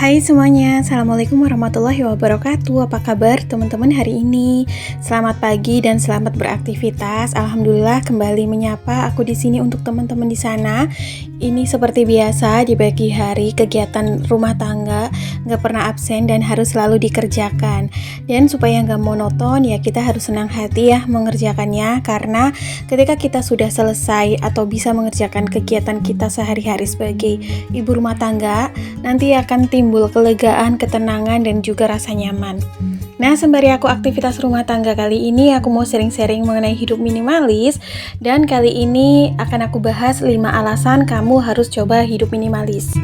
Hai semuanya, Assalamualaikum warahmatullahi wabarakatuh. Apa kabar teman-teman hari ini? Selamat pagi dan selamat beraktivitas. Alhamdulillah kembali menyapa aku di sini untuk teman-teman di sana. Ini seperti biasa di pagi hari kegiatan rumah tangga nggak pernah absen dan harus selalu dikerjakan. Dan supaya nggak monoton ya kita harus senang hati ya mengerjakannya, karena ketika kita sudah selesai atau bisa mengerjakan kegiatan kita sehari-hari sebagai ibu rumah tangga, nanti akan timbul kelegaan, ketenangan, dan juga rasa nyaman. Nah, sembari aku aktivitas rumah tangga kali ini, aku mau sharing-sharing mengenai hidup minimalis. Dan kali ini akan aku bahas 5 alasan kamu harus coba hidup minimalis.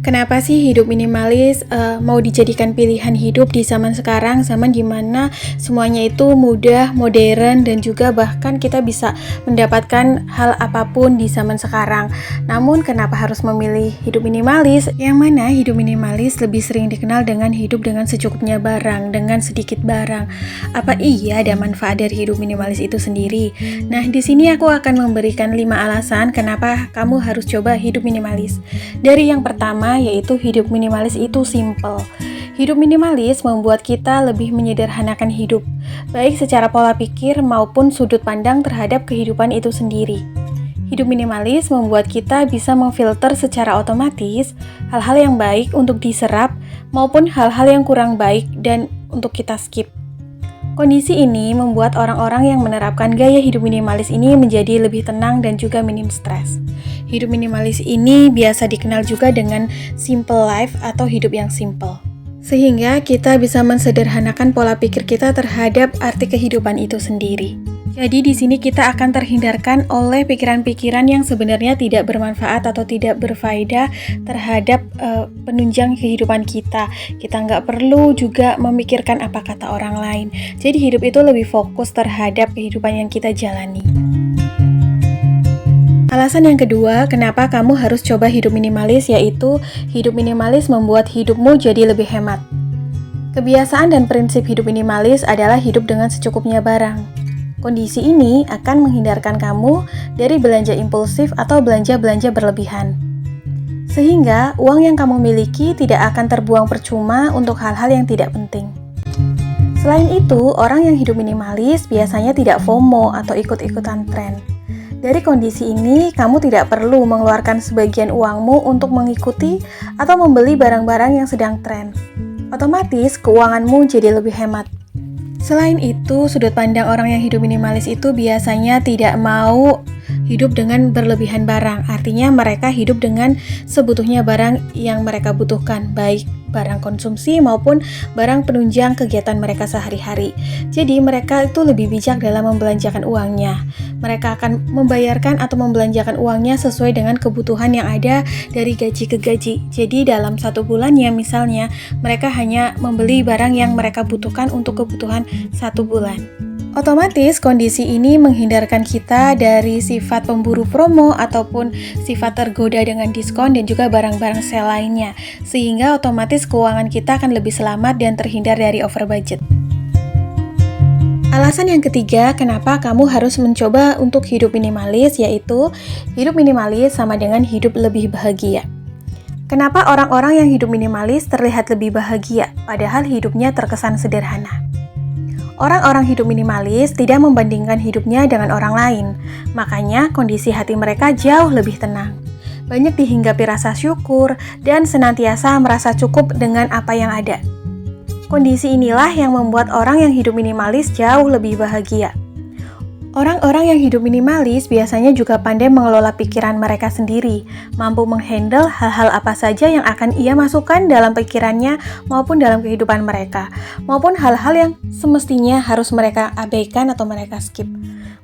Kenapa sih hidup minimalis mau dijadikan pilihan hidup di zaman sekarang, zaman dimana semuanya itu mudah, modern, dan juga bahkan kita bisa mendapatkan hal apapun di zaman sekarang. Namun kenapa harus memilih hidup minimalis? Yang mana hidup minimalis lebih sering dikenal dengan hidup dengan secukupnya barang, dengan sedikit barang. Apa iya ada manfaat dari hidup minimalis itu sendiri? Nah, di sini aku akan memberikan 5 alasan kenapa kamu harus coba hidup minimalis. Dari yang pertama, yaitu hidup minimalis itu simple. Hidup minimalis membuat kita lebih menyederhanakan hidup, baik secara pola pikir maupun sudut pandang terhadap kehidupan itu sendiri. Hidup minimalis membuat kita bisa memfilter secara otomatis hal-hal yang baik untuk diserap maupun hal-hal yang kurang baik dan untuk kita skip. Kondisi ini membuat orang-orang yang menerapkan gaya hidup minimalis ini menjadi lebih tenang dan juga minim stres. Hidup minimalis ini biasa dikenal juga dengan simple life atau hidup yang simple. Sehingga kita bisa mensederhanakan pola pikir kita terhadap arti kehidupan itu sendiri. Jadi di sini kita akan terhindarkan oleh pikiran-pikiran yang sebenarnya tidak bermanfaat atau tidak berfaedah terhadap penunjang kehidupan kita. Kita nggak perlu juga memikirkan apa kata orang lain. Jadi hidup itu lebih fokus terhadap kehidupan yang kita jalani. Alasan yang kedua, kenapa kamu harus coba hidup minimalis, yaitu hidup minimalis membuat hidupmu jadi lebih hemat. Kebiasaan dan prinsip hidup minimalis adalah hidup dengan secukupnya barang. Kondisi ini akan menghindarkan kamu dari belanja impulsif atau belanja-belanja berlebihan. Sehingga uang yang kamu miliki tidak akan terbuang percuma untuk hal-hal yang tidak penting. Selain itu, orang yang hidup minimalis biasanya tidak FOMO atau ikut-ikutan tren. Dari kondisi ini, kamu tidak perlu mengeluarkan sebagian uangmu untuk mengikuti atau membeli barang-barang yang sedang tren. Otomatis, keuanganmu jadi lebih hemat. Selain itu, sudut pandang orang yang hidup minimalis itu biasanya tidak mau hidup dengan berlebihan barang. Artinya mereka hidup dengan sebutuhnya barang yang mereka butuhkan, baik barang konsumsi maupun barang penunjang kegiatan mereka sehari-hari. Jadi mereka itu lebih bijak dalam membelanjakan uangnya. Mereka akan membayarkan atau membelanjakan uangnya sesuai dengan kebutuhan yang ada dari gaji ke gaji. Jadi dalam 1 bulannya misalnya, mereka hanya membeli barang yang mereka butuhkan untuk kebutuhan 1 bulan. Otomatis kondisi ini menghindarkan kita dari sifat pemburu promo ataupun sifat tergoda dengan diskon dan juga barang-barang sale lainnya, sehingga otomatis keuangan kita akan lebih selamat dan terhindar dari over budget. Alasan yang ketiga, kenapa kamu harus mencoba untuk hidup minimalis, yaitu hidup minimalis sama dengan hidup lebih bahagia. Kenapa orang-orang yang hidup minimalis terlihat lebih bahagia, padahal hidupnya terkesan sederhana? Orang-orang hidup minimalis tidak membandingkan hidupnya dengan orang lain, makanya kondisi hati mereka jauh lebih tenang. Banyak dihinggapi rasa syukur dan senantiasa merasa cukup dengan apa yang ada. Kondisi inilah yang membuat orang yang hidup minimalis jauh lebih bahagia. Orang-orang yang hidup minimalis biasanya juga pandai mengelola pikiran mereka sendiri, mampu menghandle hal-hal apa saja yang akan ia masukkan dalam pikirannya maupun dalam kehidupan mereka, maupun hal-hal yang semestinya harus mereka abaikan atau mereka skip.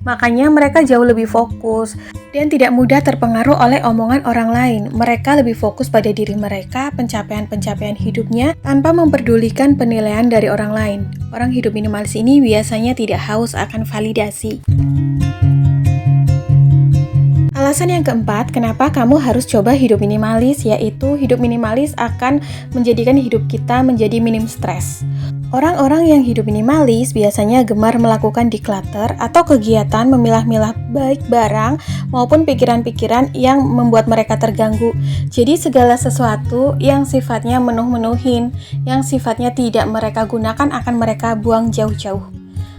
Makanya mereka jauh lebih fokus dan tidak mudah terpengaruh oleh omongan orang lain. Mereka lebih fokus pada diri mereka, pencapaian-pencapaian hidupnya tanpa memperdulikan penilaian dari orang lain. Orang hidup minimalis ini biasanya tidak haus akan validasi. Alasan yang keempat, kenapa kamu harus coba hidup minimalis, yaitu hidup minimalis akan menjadikan hidup kita menjadi minim stres. Orang-orang yang hidup minimalis biasanya gemar melakukan declutter atau kegiatan memilah-milah baik barang maupun pikiran-pikiran yang membuat mereka terganggu. Jadi segala sesuatu yang sifatnya menuh-menuhin, yang sifatnya tidak mereka gunakan akan mereka buang jauh-jauh.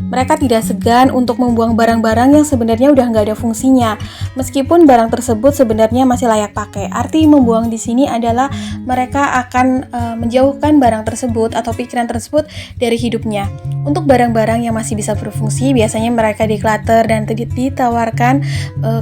Mereka tidak segan untuk membuang barang-barang yang sebenarnya udah nggak ada fungsinya, meskipun barang tersebut sebenarnya masih layak pakai. Arti membuang di sini adalah mereka akan menjauhkan barang tersebut atau pikiran tersebut dari hidupnya. Untuk barang-barang yang masih bisa berfungsi, biasanya mereka declutter dan ditawarkan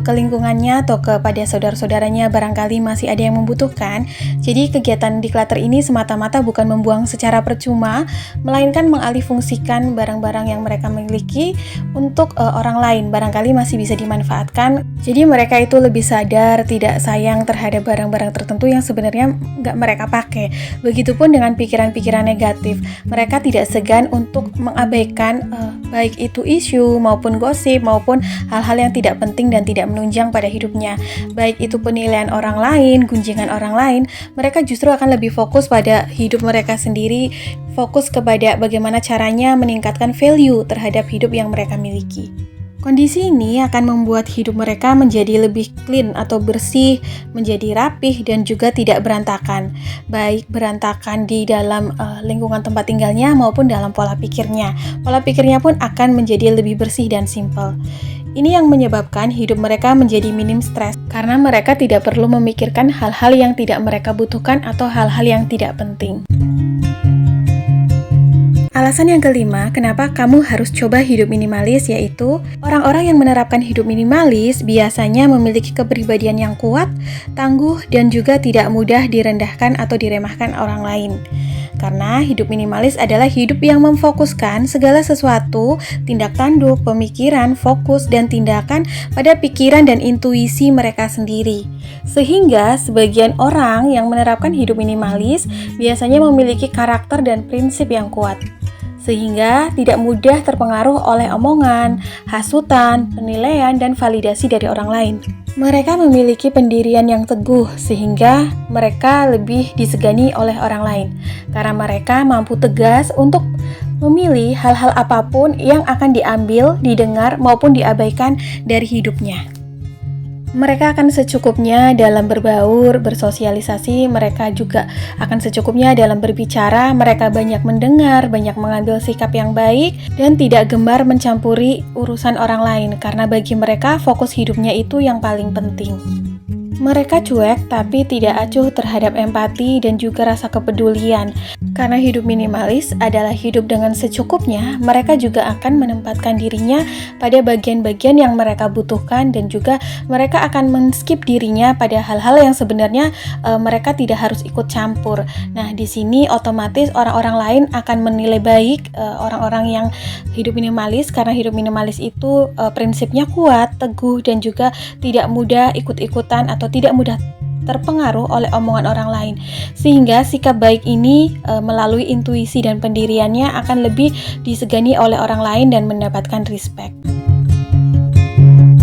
ke lingkungannya atau kepada saudara-saudaranya barangkali masih ada yang membutuhkan. Jadi kegiatan declutter ini semata-mata bukan membuang secara percuma, melainkan mengalihfungsikan barang-barang yang mereka miliki untuk orang lain, barangkali masih bisa dimanfaatkan. Jadi mereka itu lebih sadar, tidak sayang terhadap barang-barang tertentu yang sebenarnya nggak mereka pakai. Begitupun dengan pikiran-pikiran negatif, mereka tidak segan untuk mengabaikan baik itu isu maupun gosip maupun hal-hal yang tidak penting dan tidak menunjang pada hidupnya. Baik itu penilaian orang lain, gunjingan orang lain, mereka justru akan lebih fokus pada hidup mereka sendiri, fokus kepada bagaimana caranya meningkatkan value terhadap hidup yang mereka miliki. Kondisi ini akan membuat hidup mereka menjadi lebih clean atau bersih, menjadi rapih dan juga tidak berantakan. Baik berantakan di dalam lingkungan tempat tinggalnya maupun dalam pola pikirnya. Pola pikirnya pun akan menjadi lebih bersih dan simple. Ini yang menyebabkan hidup mereka menjadi minim stres karena mereka tidak perlu memikirkan hal-hal yang tidak mereka butuhkan atau hal-hal yang tidak penting. Alasan yang kelima, kenapa kamu harus coba hidup minimalis, yaitu orang-orang yang menerapkan hidup minimalis biasanya memiliki kepribadian yang kuat, tangguh, dan juga tidak mudah direndahkan atau diremehkan orang lain. Karena hidup minimalis adalah hidup yang memfokuskan segala sesuatu, tindak tanduk, pemikiran, fokus, dan tindakan pada pikiran dan intuisi mereka sendiri. Sehingga sebagian orang yang menerapkan hidup minimalis biasanya memiliki karakter dan prinsip yang kuat, sehingga tidak mudah terpengaruh oleh omongan, hasutan, penilaian, dan validasi dari orang lain. Mereka memiliki pendirian yang teguh sehingga mereka lebih disegani oleh orang lain karena mereka mampu tegas untuk memilih hal-hal apapun yang akan diambil, didengar, maupun diabaikan dari hidupnya. Mereka akan secukupnya dalam berbaur, bersosialisasi, mereka juga akan secukupnya dalam berbicara, mereka banyak mendengar, banyak mengambil sikap yang baik, dan tidak gemar mencampuri urusan orang lain, karena bagi mereka fokus hidupnya itu yang paling penting. Mereka cuek tapi tidak acuh terhadap empati dan juga rasa kepedulian. Karena hidup minimalis adalah hidup dengan secukupnya, mereka juga akan menempatkan dirinya pada bagian-bagian yang mereka butuhkan dan juga mereka akan men-skip dirinya pada hal-hal yang sebenarnya mereka tidak harus ikut campur. Nah, di sini otomatis orang-orang lain akan menilai baik orang-orang yang hidup minimalis karena hidup minimalis itu prinsipnya kuat, teguh dan juga tidak mudah ikut-ikutan atau tidak mudah terpengaruh oleh omongan orang lain, sehingga sikap baik ini melalui intuisi dan pendiriannya akan lebih disegani oleh orang lain dan mendapatkan respect.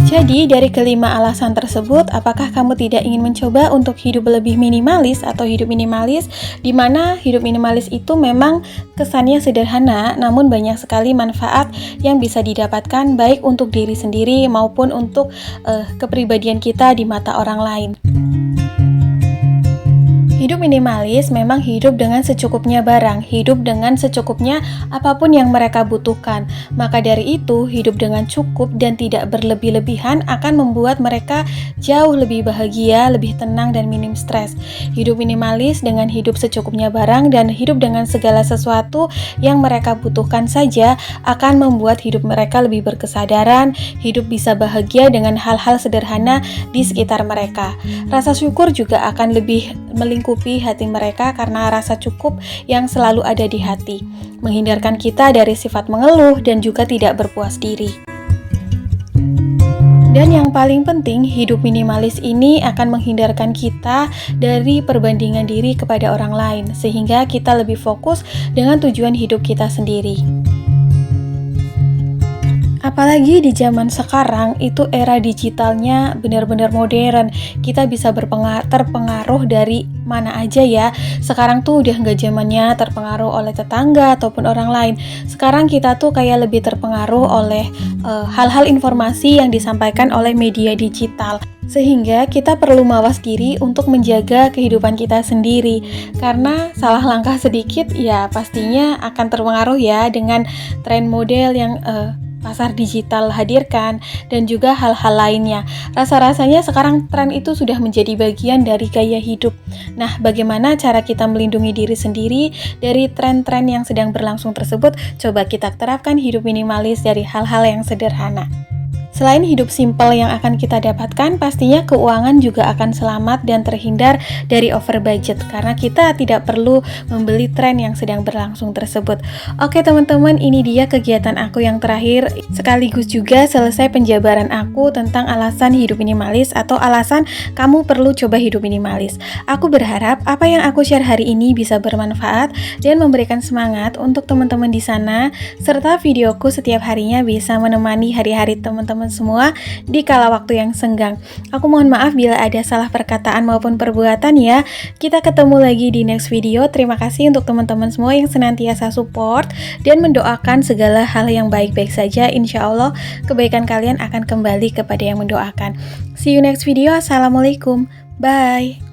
Jadi dari kelima alasan tersebut, apakah kamu tidak ingin mencoba untuk hidup lebih minimalis atau hidup minimalis, di mana hidup minimalis itu memang kesannya sederhana, namun banyak sekali manfaat yang bisa didapatkan baik untuk diri sendiri maupun untuk kepribadian kita di mata orang lain. Hidup minimalis memang hidup dengan secukupnya barang, hidup dengan secukupnya apapun yang mereka butuhkan. Maka dari itu, hidup dengan cukup dan tidak berlebih-lebihan akan membuat mereka jauh lebih bahagia, lebih tenang dan minim stres. Hidup minimalis dengan hidup secukupnya barang dan hidup dengan segala sesuatu yang mereka butuhkan saja akan membuat hidup mereka lebih berkesadaran, hidup bisa bahagia dengan hal-hal sederhana di sekitar mereka. Rasa syukur juga akan lebih melingkupi hati mereka karena rasa cukup yang selalu ada di hati, menghindarkan kita dari sifat mengeluh dan juga tidak berpuas diri. Dan yang paling penting, hidup minimalis ini akan menghindarkan kita dari perbandingan diri kepada orang lain, sehingga kita lebih fokus dengan tujuan hidup kita sendiri. Apalagi di zaman sekarang itu era digitalnya benar-benar modern. Kita bisa terpengaruh dari mana aja ya. Sekarang tuh udah nggak zamannya terpengaruh oleh tetangga ataupun orang lain. Sekarang kita tuh kayak lebih terpengaruh oleh hal-hal informasi yang disampaikan oleh media digital. Sehingga kita perlu mawas diri untuk menjaga kehidupan kita sendiri. Karena salah langkah sedikit ya pastinya akan terpengaruh ya dengan tren model yang pasar digital hadirkan dan juga hal-hal lainnya. Rasa-rasanya sekarang tren itu sudah menjadi bagian dari gaya hidup. Nah, bagaimana cara kita melindungi diri sendiri dari tren-tren yang sedang berlangsung tersebut? Coba kita terapkan hidup minimalis dari hal-hal yang sederhana. Selain hidup simpel yang akan kita dapatkan, pastinya keuangan juga akan selamat dan terhindar dari over budget karena kita tidak perlu membeli tren yang sedang berlangsung tersebut. Oke teman-teman, ini dia kegiatan aku yang terakhir, sekaligus juga selesai penjabaran aku tentang alasan hidup minimalis atau alasan kamu perlu coba hidup minimalis. Aku berharap apa yang aku share hari ini bisa bermanfaat dan memberikan semangat untuk teman-teman di sana, serta videoku setiap harinya bisa menemani hari-hari teman-teman semua di kala waktu yang senggang. Aku mohon maaf bila ada salah perkataan maupun perbuatan ya. Kita ketemu lagi di next video. Terima kasih untuk teman-teman semua yang senantiasa support dan mendoakan segala hal yang baik-baik saja. Insya Allah kebaikan kalian akan kembali kepada yang mendoakan. See you next video. Assalamualaikum. Bye.